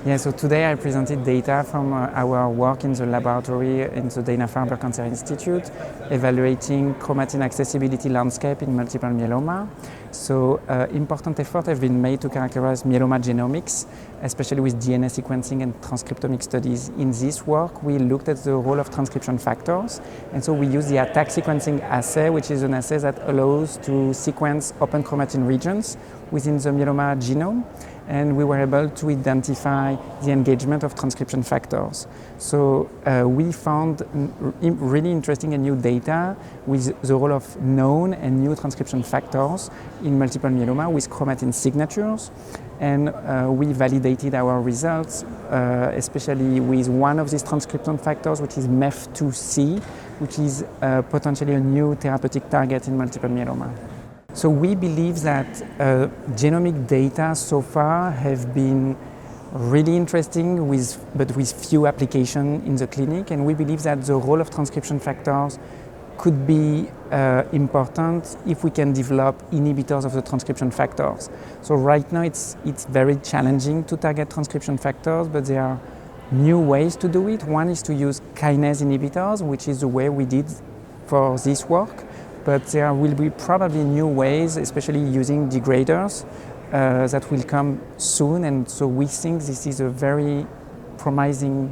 Yeah, so today I presented data from our work in the laboratory in the Dana-Farber Cancer Institute, evaluating chromatin accessibility landscape in multiple myeloma. So important efforts have been made to characterize myeloma genomics, especially with DNA sequencing and transcriptomic studies. In this work, we looked at the role of transcription factors, and so we used the attack sequencing assay, which is an assay that allows to sequence open chromatin regions within the myeloma genome, and we were able to identify the engagement of transcription factors. So we found really interesting and new data with the role of known and new transcription factors in multiple myeloma with chromatin signatures. And we validated our results, especially with one of these transcription factors, which is MEF2C, which is potentially a new therapeutic target in multiple myeloma. So we believe that genomic data so far have been really interesting, but with few applications in the clinic, and we believe that the role of transcription factors could be important if we can develop inhibitors of the transcription factors. So right now it's very challenging to target transcription factors, but there are new ways to do it. One is to use kinase inhibitors, which is the way we did for this work. But there will be probably new ways, especially using degraders, that will come soon. And so we think this is a very promising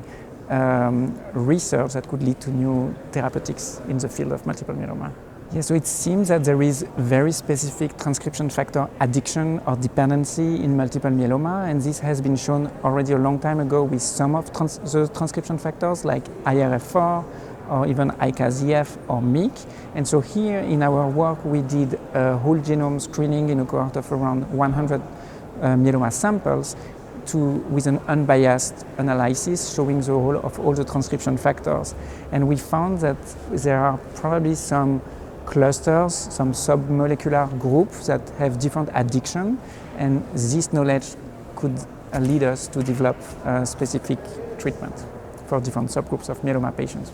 research that could lead to new therapeutics in the field of multiple myeloma. Yeah, so it seems that there is very specific transcription factor addiction or dependency in multiple myeloma, and this has been shown already a long time ago with some of the transcription factors like IRF4, or even IKZF or MYC. And so here in our work we did a whole genome screening in a cohort of around 100 myeloma samples with an unbiased analysis showing the role of all the transcription factors. And we found that there are probably some clusters, some submolecular groups that have different addiction, and this knowledge could lead us to develop a specific treatment for different subgroups of myeloma patients.